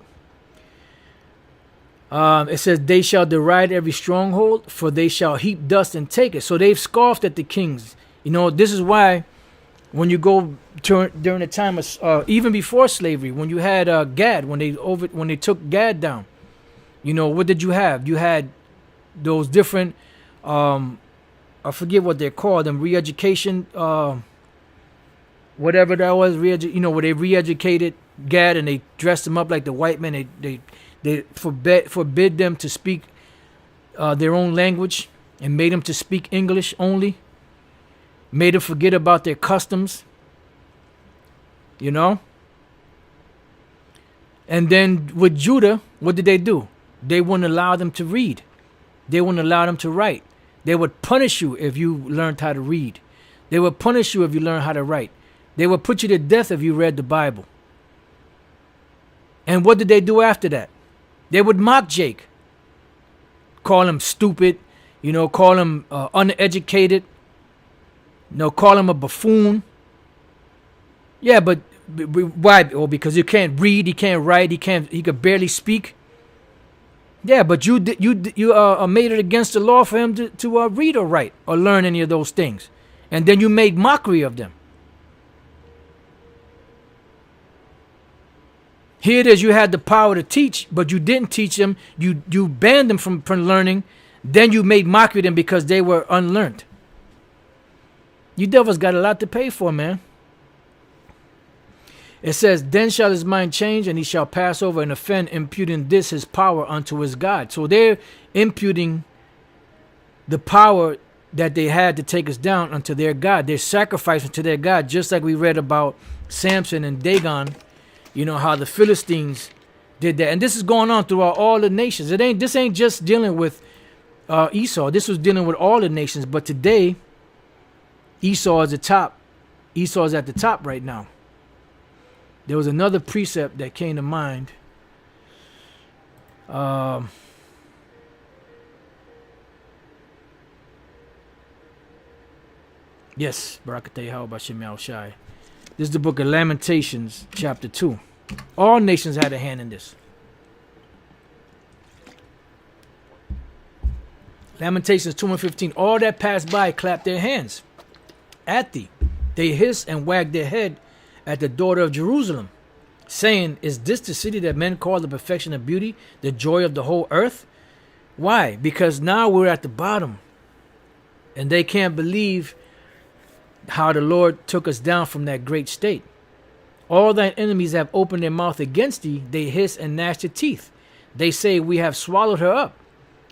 it says, they shall deride every stronghold, for they shall heap dust and take it. So they've scoffed at the kings. You know, this is why when you go during the time of, even before slavery, when you had Gad, when they took Gad down, you know, what did you have? You had those different, I forget what they're called, them re-education, whatever that was, you know, where they re-educated Gad and they dressed him up like the white man. They forbid them to speak their own language and made them to speak English only. Made them forget about their customs, you know. And then with Judah, what did they do? They wouldn't allow them to read. They wouldn't allow them to write. They would punish you if you learned how to read. They would punish you if you learned how to write. They would put you to death if you read the Bible. And what did they do after that? They would mock Jake. Call him stupid, you know, call him uneducated. No, call him a buffoon. Yeah, but why? Oh, because he can't read, he can't write, he could barely speak. Yeah, but you made it against the law for him to read or write or learn any of those things, and then you made mockery of them. Here it is, you had the power to teach, but you didn't teach them. You banned them from learning. Then you made mockery of them because they were unlearned. You devils got a lot to pay for, man. It says, then shall his mind change, and he shall pass over and offend, imputing this his power unto his God. So they're imputing the power that they had to take us down unto their God. They're sacrificing to their God, just like we read about Samson and Dagon. You know how the Philistines did that. And this is going on throughout all the nations. This ain't just dealing with Esau. This was dealing with all the nations. But today, Esau is the top. Esau is at the top right now. There was another precept that came to mind. Yes, Barakatay How about Shem Shai. This is the book of Lamentations, chapter 2. All nations had a hand in this. Lamentations 2:15. All that passed by clapped their hands at thee. They hissed and wagged their head at the daughter of Jerusalem, saying, is this the city that men call the perfection of beauty, the joy of the whole earth? Why? Because now we're at the bottom, and they can't believe how the Lord took us down from that great state. All thine enemies have opened their mouth against thee. They hiss and gnash their teeth. They say, we have swallowed her up.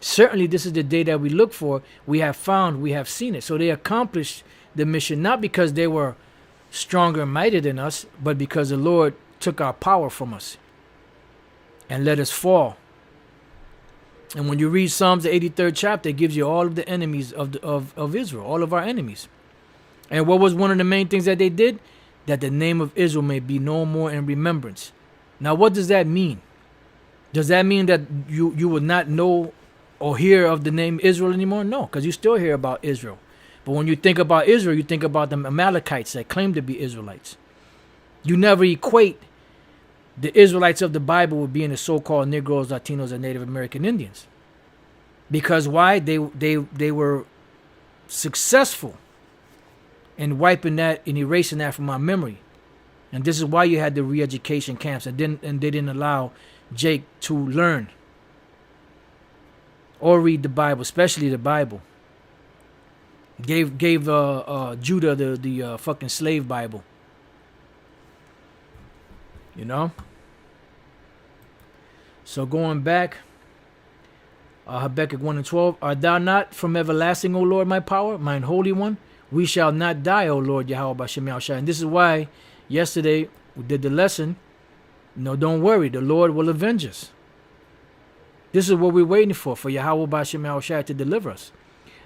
Certainly this is the day that we look for. We have found, we have seen it. So they accomplished the mission, not because they were stronger and mightier than us, but because the Lord took our power from us and let us fall. And when you read Psalms, the 83rd chapter, it gives you all of the enemies of Israel, all of our enemies. And what was one of the main things that they did? That the name of Israel may be no more in remembrance. Now, what does that mean? Does that mean that you will not know or hear of the name Israel anymore? No, because you still hear about Israel. But when you think about Israel, you think about the Amalekites that claim to be Israelites. You never equate the Israelites of the Bible with being the so-called Negroes, Latinos, and Native American Indians. Because why? They were successful in wiping that and erasing that from our memory. And this is why you had the re-education camps and they didn't allow Jake to learn or read the Bible, especially the Bible. Gave Judah the fucking slave Bible. You know? So going back, Habakkuk 1:12, art thou not from everlasting, O Lord, my power, mine holy one? We shall not die, O Lord Yahweh B'Shem Shai. And this is why yesterday we did the lesson. No, don't worry, the Lord will avenge us. This is what we're waiting for Yahweh Ba'Shem Yahushua to deliver us.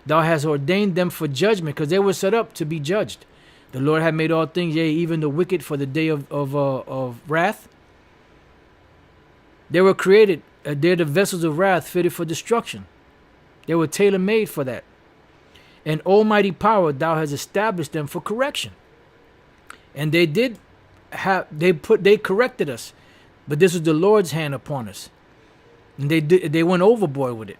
Thou hast ordained them for judgment, because they were set up to be judged. The Lord had made all things, yea, even the wicked, for the day of wrath. They were created, they're the vessels of wrath fitted for destruction. They were tailor-made for that. And almighty power, thou hast established them for correction. And they corrected us. But this was the Lord's hand upon us. And they went overboard with it.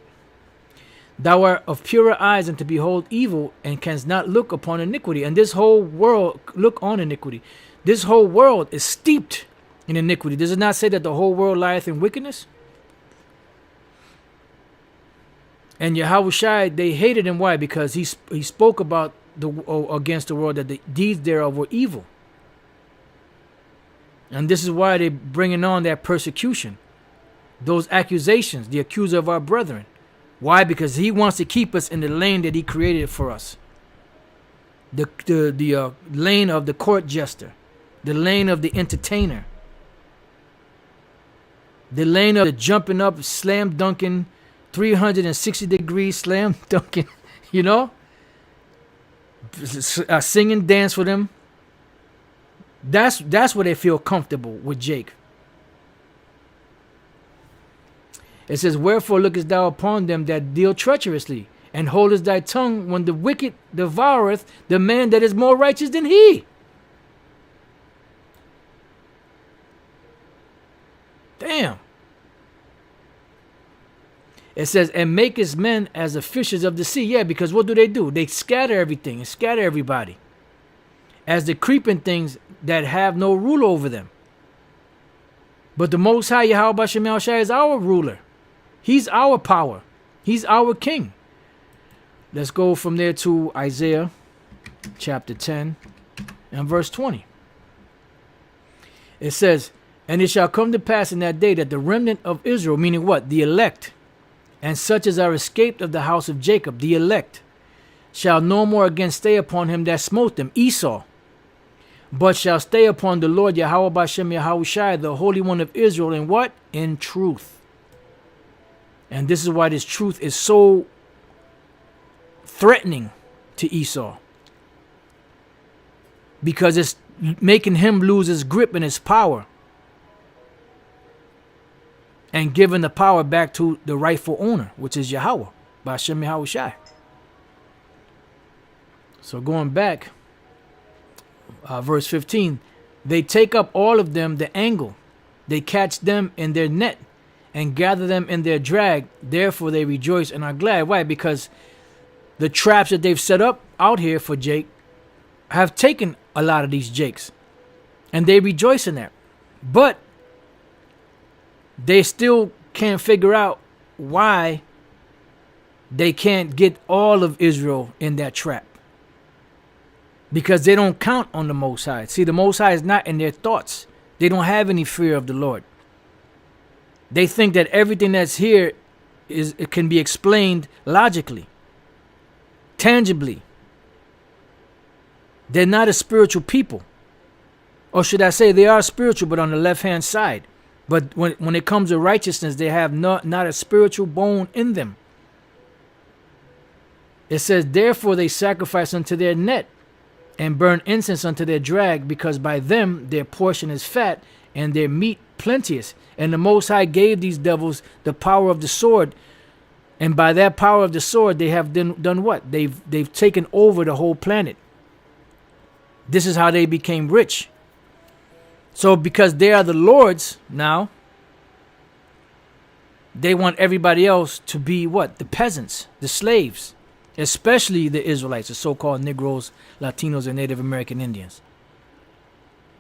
Thou art of purer eyes and to behold evil, and canst not look upon iniquity. And this whole world look on iniquity. This whole world is steeped in iniquity. Does it not say that the whole world lieth in wickedness? And Yahushua, they hated him. Why? Because he spoke about against the world, that the deeds thereof were evil. And this is why they're bringing on that persecution, those accusations, the accuser of our brethren. Why? Because he wants to keep us in the lane that he created for us. The lane of the court jester, the lane of the entertainer, the lane of the jumping up, slam dunking, 360 degrees slam dunking, you know, sing and dance with him. That's where they feel comfortable with Jake. It says, wherefore lookest thou upon them that deal treacherously, and holdest thy tongue when the wicked devoureth the man that is more righteous than he? Damn. It says, and makest men as the fishes of the sea. Yeah, because what do? They scatter everything and scatter everybody as the creeping things that have no rule over them. But the Most High Yahweh Ba'Shem Yahushua is our ruler. He's our power. He's our king. Let's go from there to Isaiah chapter 10 and verse 20. It says, and it shall come to pass in that day that the remnant of Israel, meaning what? The elect, and such as are escaped of the house of Jacob, the elect, shall no more again stay upon him that smote them, Esau, but shall stay upon the Lord Yahweh Ba'Shem Yahushua, the Holy One of Israel, in what? In truth. And this is why this truth is so threatening to Esau, because it's making him lose his grip and his power, and giving the power back to the rightful owner, which is Yahweh Ba'Shem Yahushua. So going back, verse 15, they take up all of them the angle, they catch them in their net, and gather them in their drag. Therefore they rejoice and are glad. Why? Because the traps that they've set up out here for Jake have taken a lot of these Jakes, and they rejoice in that. But they still can't figure out why they can't get all of Israel in that trap, because they don't count on the Most High. See, the Most High is not in their thoughts. They don't have any fear of the Lord. They think that everything that's here it can be explained logically, tangibly. They're not a spiritual people. Or should I say, they are spiritual, but on the left-hand side. But when it comes to righteousness, they have not a spiritual bone in them. It says, therefore they sacrifice unto their net, and burn incense unto their drag, because by them their portion is fat, and their meat plenteous. And the Most High gave these devils the power of the sword, and by that power of the sword they have done what? They've taken over the whole planet. This is how they became rich. So because they are the Lord's now, they want everybody else to be what? The peasants, the slaves, especially the Israelites, the so-called Negroes, Latinos, and Native American Indians.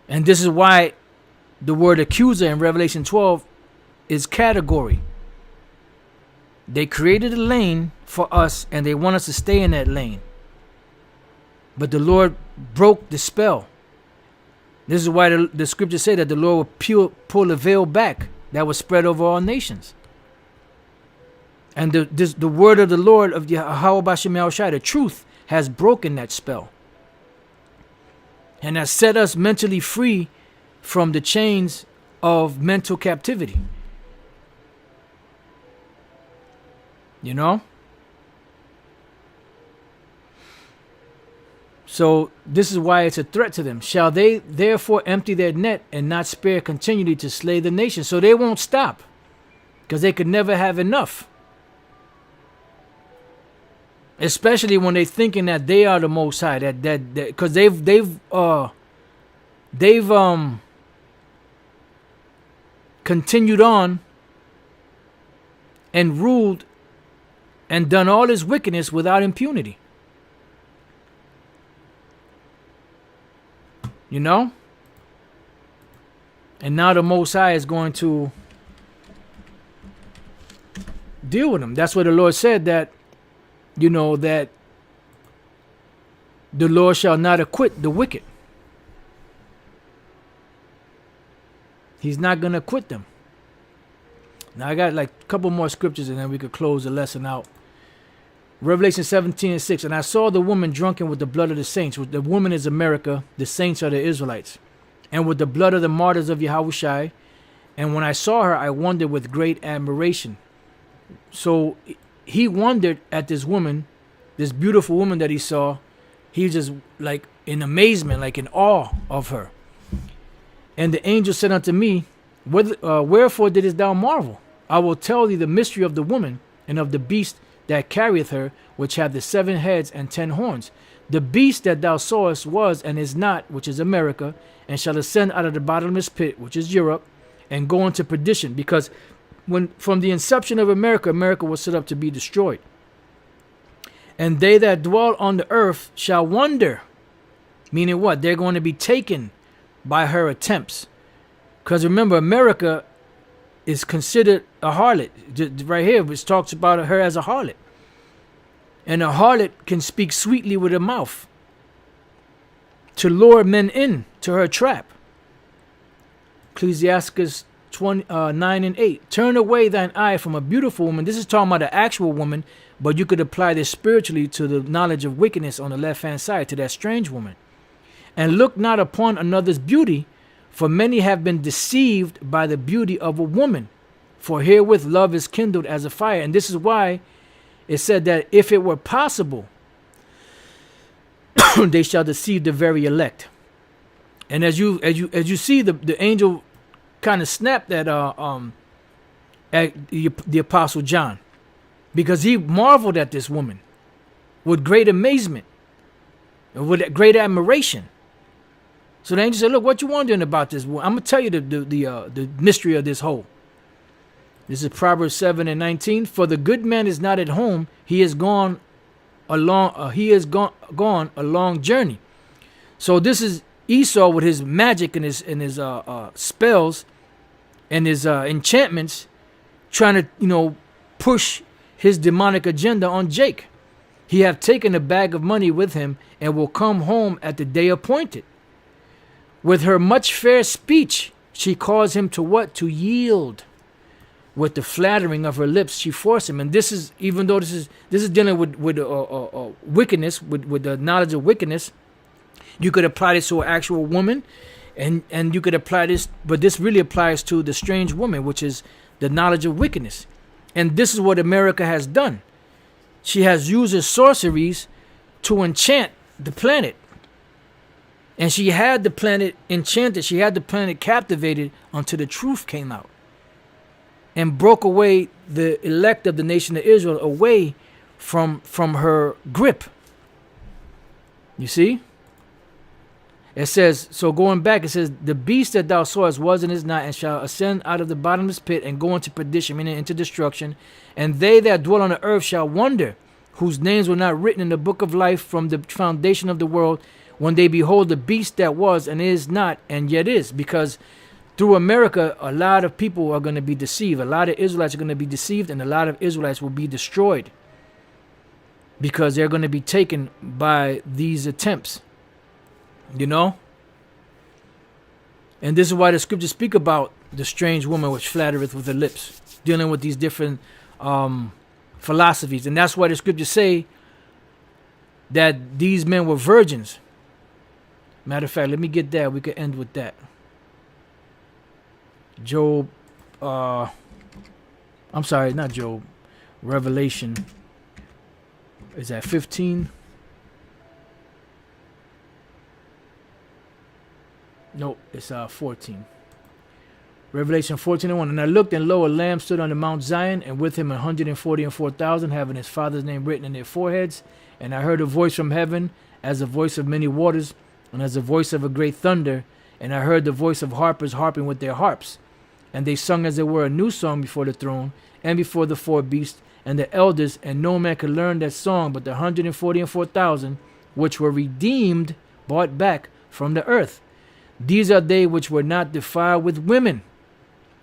And this is why the word accuser in Revelation 12 is category. They created a lane for us, and they want us to stay in that lane. But the Lord broke the spell. This is why the scriptures say that the Lord will pull the veil back that was spread over all nations. And the word of the Lord of Yahweh Ba'Shem Yahushua, the truth, has broken that spell, and has set us mentally free from the chains of mental captivity. You know? So this is why it's a threat to them. Shall they therefore empty their net and not spare continually to slay the nation? So they won't stop, because they could never have enough. Especially when they're thinking that they are the Most High, that because they've continued on and ruled and done all this wickedness without impunity. You know? And now the Most High is going to deal with them. That's what the Lord said, that, you know, that the Lord shall not acquit the wicked. He's not going to acquit them. Now I got like a couple more scriptures and then we could close the lesson out. Revelation 17:6. And I saw the woman drunken with the blood of the saints. The woman is America. The saints are the Israelites. And with the blood of the martyrs of Yahushai. And when I saw her, I wondered with great admiration. So he wondered at this woman, this beautiful woman that he saw. He was just like in amazement, like in awe of her. And the angel said unto me, wherefore didst thou marvel? I will tell thee the mystery of the woman and of the beast that carrieth her, which hath the 7 heads and 10 horns. The beast that thou sawest was and is not, which is America, and shall ascend out of the bottomless pit, which is Europe, and go into perdition. Because when from the inception of America, America was set up to be destroyed. And they that dwell on the earth shall wonder. Meaning what? They're going to be taken by her attempts. Because remember, America is considered a harlot. Right here, which talks about her as a harlot. And a harlot can speak sweetly with her mouth to lure men in to her trap. Ecclesiastes 9:8. Turn away thine eye from a beautiful woman. This is talking about an actual woman, but you could apply this spiritually to the knowledge of wickedness on the left-hand side, to that strange woman. And look not upon another's beauty, for many have been deceived by the beauty of a woman. For herewith love is kindled as a fire. And this is why it said that if it were possible, they shall deceive the very elect. And as you see, the angel kind of snapped at the Apostle John, because he marveled at this woman with great amazement and with great admiration. So the angel said, look, what you wondering about this? Well, I'm going to tell you the mystery of this whole. This is Proverbs 7:19. For the good man is not at home. He is gone a long journey. So this is Esau with his magic and his spells and his enchantments, trying to, push his demonic agenda on Jake. He have taken a bag of money with him and will come home at the day appointed. With her much fair speech, she caused him to what? To yield. With the flattering of her lips, she forced him. And this is, even though this is dealing with wickedness, with the knowledge of wickedness, you could apply this to an actual woman, and you could apply this, but this really applies to the strange woman, which is the knowledge of wickedness. And this is what America has done. She has used her sorceries to enchant the planet. And she had the planet enchanted. She had the planet captivated until the truth came out. And broke away the elect of the nation of Israel away from her grip. You see? It says, so going back, it says, the beast that thou sawest was and is not, and shall ascend out of the bottomless pit and go into perdition, meaning into destruction. And they that dwell on the earth shall wonder, whose names were not written in the book of life from the foundation of the world, when they behold the beast that was and is not and yet is. Because through America, a lot of people are going to be deceived. A lot of Israelites are going to be deceived, and a lot of Israelites will be destroyed because they're going to be taken by these attempts. And this is why the scriptures speak about the strange woman which flattereth with her lips, dealing with these different philosophies. And that's why the scriptures say that these men were virgins. Matter of fact, let me get that. We could end with that. Job, I'm sorry, not Job. Revelation is at 15. Nope, it's 14. Revelation 14:1. And I looked, and lo, a lamb stood on the Mount Zion, and with him 144,000, having his father's name written in their foreheads. And I heard a voice from heaven, as a voice of many waters, and as the voice of a great thunder. And I heard the voice of harpers harping with their harps. And they sung as it were a new song before the throne, and before the four beasts, and the elders. And no man could learn that song but the 144,000, which were redeemed, bought back from the earth. These are they which were not defiled with women.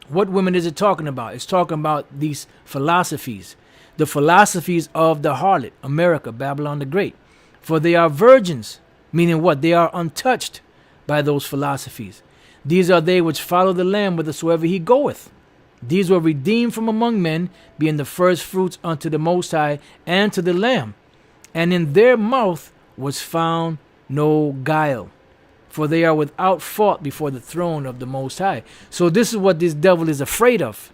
What women is it talking about? It's talking about these philosophies. The philosophies of the harlot, America, Babylon the Great. For they are virgins, meaning what? They are untouched by those philosophies. These are they which follow the Lamb whithersoever he goeth. These were redeemed from among men, being the first fruits unto the Most High and to the Lamb. And in their mouth was found no guile, for they are without fault before the throne of the Most High. So this is what this devil is afraid of.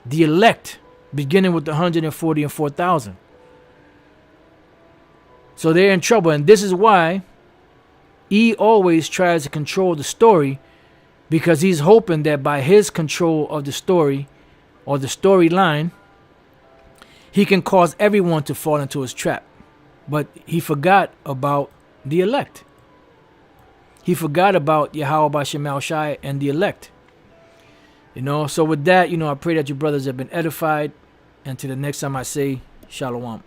The elect, beginning with the 144,000. So they're in trouble. And this is why he always tries to control the story, because he's hoping that by his control of the story or the storyline, he can cause everyone to fall into his trap. But he forgot about the elect. He forgot about Yahweh Shemal Shai and the elect. So with that, I pray that you brothers have been edified. And till the next time I say, Shalom.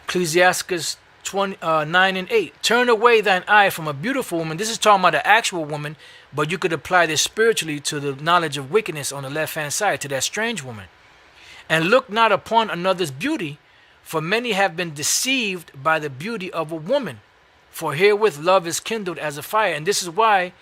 Ecclesiastes 9:8. Turn away thine eye from a beautiful woman. This is talking about the actual woman, but you could apply this spiritually to the knowledge of wickedness on the left-hand side, to that strange woman. And look not upon another's beauty, for many have been deceived by the beauty of a woman. For herewith love is kindled as a fire. And this is why